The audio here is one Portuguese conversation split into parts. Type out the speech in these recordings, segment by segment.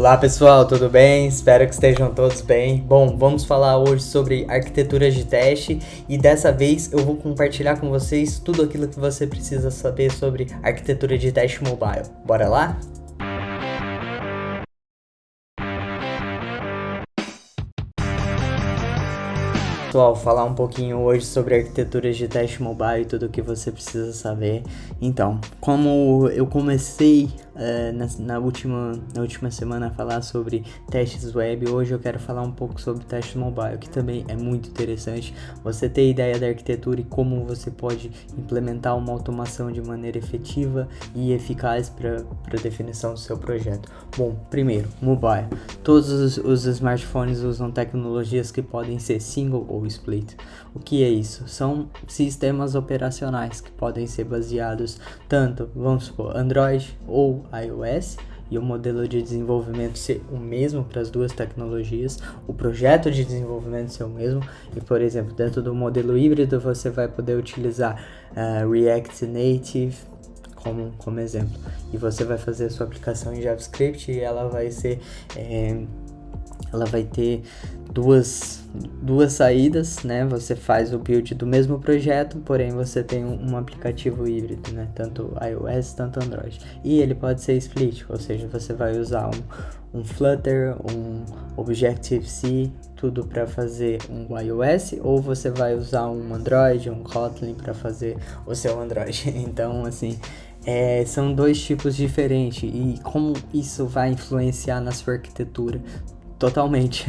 Olá pessoal, tudo bem? Espero que estejam todos bem. Bom, vamos falar hoje sobre arquiteturas de teste e dessa vez eu vou compartilhar com vocês tudo aquilo que você precisa saber sobre arquitetura de teste mobile. Bora lá? Pessoal, falar um pouquinho hoje sobre arquiteturas de teste mobile e tudo o que você precisa saber. Então, como eu comecei na última semana a falar sobre testes web, hoje eu quero falar um pouco sobre testes mobile, que também é muito interessante. Você ter ideia da arquitetura e como você pode implementar uma automação de maneira efetiva e eficaz para a definição do seu projeto. Bom, primeiro, mobile. Todos os smartphones usam tecnologias que podem ser single ou split. O que é isso? São sistemas operacionais que podem ser baseados tanto, vamos supor, Android ou iOS, e o modelo de desenvolvimento ser o mesmo para as duas tecnologias, o projeto de desenvolvimento ser o mesmo, e por exemplo, dentro do modelo híbrido você vai poder utilizar React Native como exemplo, e você vai fazer a sua aplicação em JavaScript e ela vai ter duas saídas, né? Você faz o build do mesmo projeto, porém você tem um aplicativo híbrido, né? Tanto iOS, tanto Android. E ele pode ser split, ou seja, você vai usar um Flutter, um Objective-C, tudo para fazer um iOS, ou você vai usar um Android, um Kotlin para fazer o seu Android. Então, assim, são dois tipos diferentes, e como isso vai influenciar na sua arquitetura? Totalmente.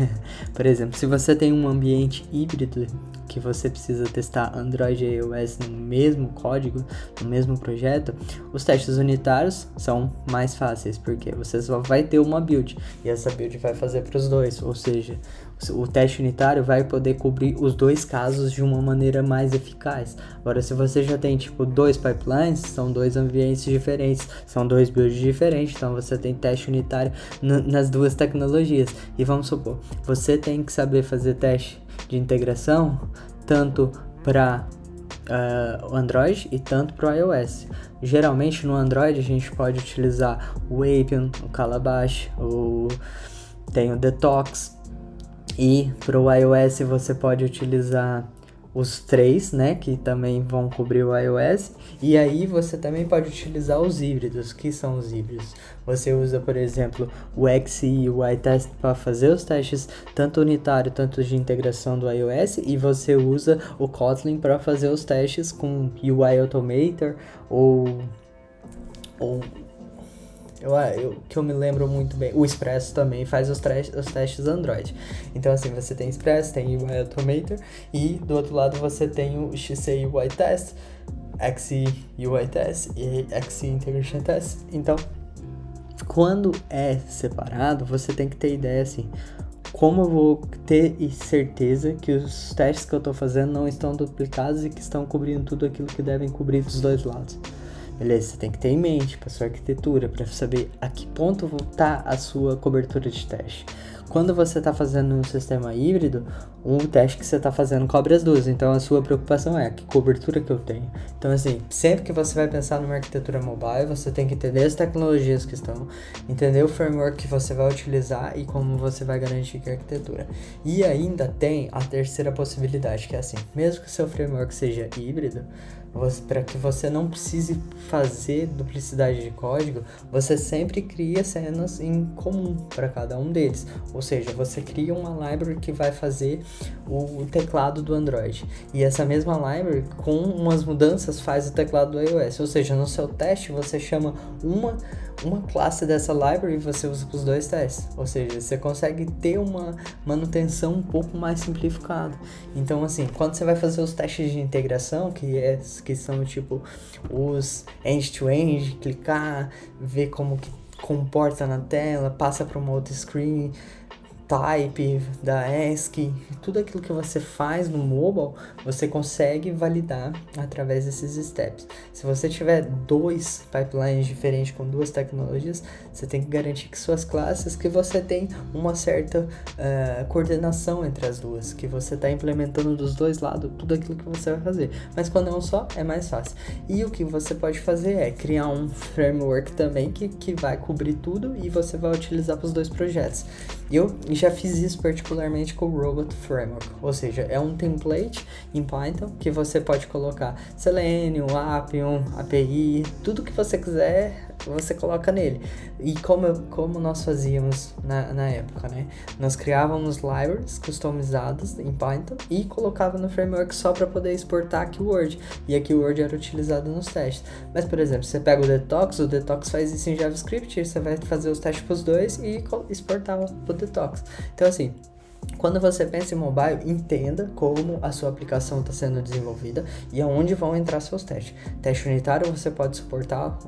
Por exemplo, se você tem um ambiente híbrido que você precisa testar Android e iOS no mesmo código, no mesmo projeto, os testes unitários são mais fáceis, porque você só vai ter uma build, e essa build vai fazer para os dois, ou seja, o teste unitário vai poder cobrir os dois casos de uma maneira mais eficaz. Agora, se você já tem tipo dois pipelines, são dois ambientes diferentes, são dois builds diferentes, então você tem teste unitário nas duas tecnologias. E vamos supor, você tem que saber fazer teste de integração tanto para o Android e tanto para o iOS. Geralmente no Android a gente pode utilizar o Appium, o Calabash, tem o Detox, e para o iOS você pode utilizar os três, né, que também vão cobrir o iOS, e aí você também pode utilizar os híbridos. Que são os híbridos? Você usa, por exemplo, o XE e o iTest para fazer os testes tanto unitário, tanto de integração do iOS, e você usa o Kotlin para fazer os testes com UI Automator que eu me lembro muito bem, o Express também faz os testes Android. Então assim, você tem Express, tem UI Automator, e do outro lado você tem o XC UI Test, XE UI Test e XE Integration Test. Então, quando é separado, você tem que ter ideia assim, como eu vou ter certeza que os testes que eu estou fazendo não estão duplicados e que estão cobrindo tudo aquilo que devem cobrir dos dois lados. Beleza, você tem que ter em mente para sua arquitetura, para saber a que ponto está a sua cobertura de teste. Quando você está fazendo um sistema híbrido, o teste que você está fazendo cobre as duas, então a sua preocupação é que cobertura que eu tenho. Então assim, sempre que você vai pensar numa arquitetura mobile, você tem que entender as tecnologias que estão, entender o framework que você vai utilizar e como você vai garantir que a arquitetura. E ainda tem a terceira possibilidade, que é assim, mesmo que o seu framework seja híbrido, para que você não precise fazer duplicidade de código, você sempre cria cenas em comum para cada um deles. Ou seja, você cria uma library que vai fazer o teclado do Android, e essa mesma library, com umas mudanças, faz o teclado do iOS. Ou seja, no seu teste você chama uma classe dessa library e você usa para os dois testes. Ou seja, você consegue ter uma manutenção um pouco mais simplificada. Então assim, quando você vai fazer os testes de integração, que são tipo os end-to-end, clicar, ver como que comporta na tela, passa para uma outra screen, Type, da ESC, tudo aquilo que você faz no mobile, você consegue validar através desses steps. Se você tiver 2 pipelines diferentes com 2 tecnologias, você tem que garantir que suas classes, que você tem uma certa coordenação entre as duas, que você está implementando dos dois lados tudo aquilo que você vai fazer. Mas quando é um só, é mais fácil. E o que você pode fazer é criar um framework também que vai cobrir tudo e você vai utilizar para os 2 projetos. Eu já fiz isso particularmente com o Robot Framework, ou seja, é um template em Python que você pode colocar Selenium, Appium, API, tudo que você quiser, você coloca nele. E como nós fazíamos na época, né? Nós criávamos libraries customizadas em Python e colocava no framework só para poder exportar a keyword. E a keyword era utilizada nos testes. Mas, por exemplo, você pega o Detox faz isso em JavaScript, você vai fazer os testes para os dois e exportar o Detox. Então, assim, quando você pensa em mobile, entenda como a sua aplicação está sendo desenvolvida e aonde vão entrar seus testes. Teste unitário você pode suportar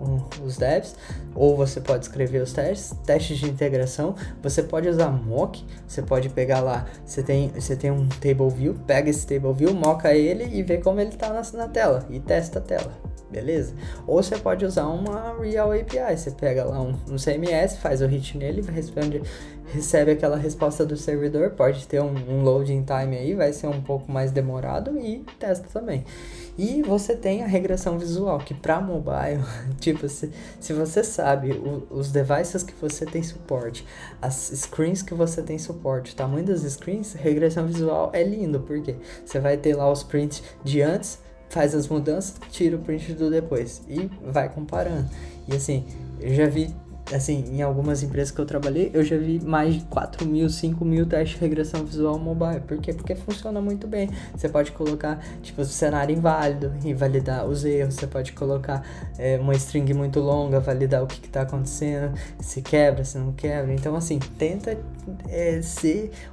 os devs, ou você pode escrever os testes de integração, você pode usar mock, você pode pegar lá, você tem um table view, pega esse table view, moca ele e vê como ele está na tela e testa a tela. Beleza? Ou você pode usar uma Real API, você pega lá um CMS, faz o hit nele, recebe aquela resposta do servidor, pode ter um loading time aí, vai ser um pouco mais demorado e testa também. E você tem a regressão visual, que para mobile, tipo, se você sabe os devices que você tem suporte, as screens que você tem suporte, o tamanho das screens, regressão visual é lindo, porque você vai ter lá os prints de antes, faz as mudanças, tira o print do depois e vai comparando. E assim, eu já vi, assim, em algumas empresas que eu trabalhei, eu já vi mais de 4.000, 5.000 testes de regressão visual mobile. Por quê? Porque funciona muito bem. Você pode colocar, tipo, o cenário inválido e validar os erros. Você pode colocar uma string muito longa, validar o que está acontecendo, se quebra, se não quebra. Então, assim, tenta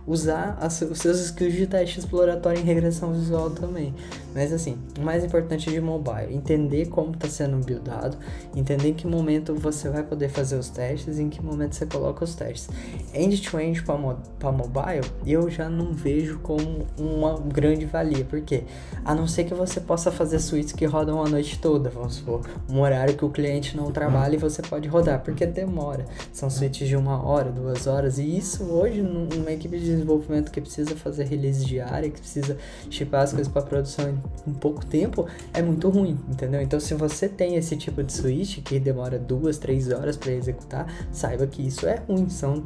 usar os seus skills de teste exploratório em regressão visual também. Mas, assim, o mais importante de mobile, entender como está sendo buildado, entender em que momento você vai poder fazer os testes e em que momento você coloca os testes. End-to-end para mobile, eu já não vejo como uma grande valia, porque a não ser que você possa fazer suítes que rodam a noite toda, vamos supor, um horário que o cliente não trabalha e você pode rodar, porque demora. São suítes de 1 hora, 2 horas, e isso hoje, numa equipe de desenvolvimento que precisa fazer release diária, que precisa shippar as coisas para produção em pouco tempo, é muito ruim, entendeu? Então, se você tem esse tipo de suíte que demora 2, 3 horas para executar, saiba que isso é ruim, são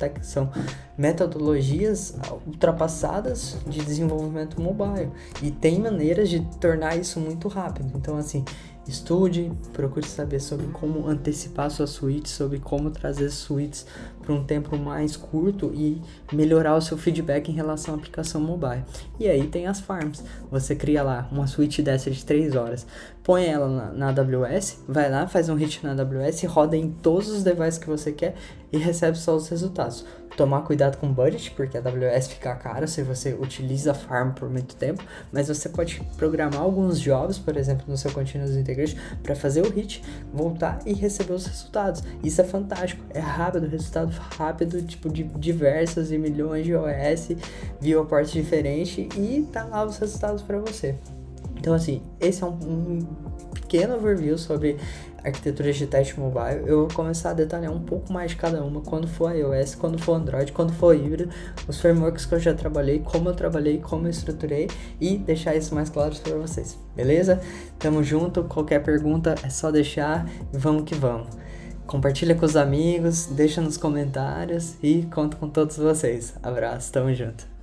metodologias ultrapassadas de desenvolvimento mobile, e tem maneiras de tornar isso muito rápido. Então, assim, estude, procure saber sobre como antecipar sua suíte, sobre como trazer suítes para um tempo mais curto e melhorar o seu feedback em relação à aplicação mobile. E aí tem as farms, você cria lá uma suíte dessa de 3 horas, põe ela na AWS, vai lá, faz um hit na AWS, roda em todos os devices que você quer e recebe só os resultados. Tomar cuidado com o budget, porque a AWS fica cara se você utiliza a farm por muito tempo, mas você pode programar alguns jobs, por exemplo, no seu Continuous Integration, para fazer o hit, voltar e receber os resultados. Isso é fantástico, é rápido, resultado rápido, tipo, de diversas e milhões de OS, viewports diferentes, e tá lá os resultados para você. Então, assim, esse é um pequeno overview sobre arquiteturas de teste mobile. Eu vou começar a detalhar um pouco mais de cada uma, quando for iOS, quando for Android, quando for híbrido, os frameworks que eu já trabalhei, como eu trabalhei, como eu estruturei, e deixar isso mais claro para vocês, beleza? Tamo junto, qualquer pergunta é só deixar e vamos que vamos. Compartilha com os amigos, deixa nos comentários e conto com todos vocês. Abraço, tamo junto.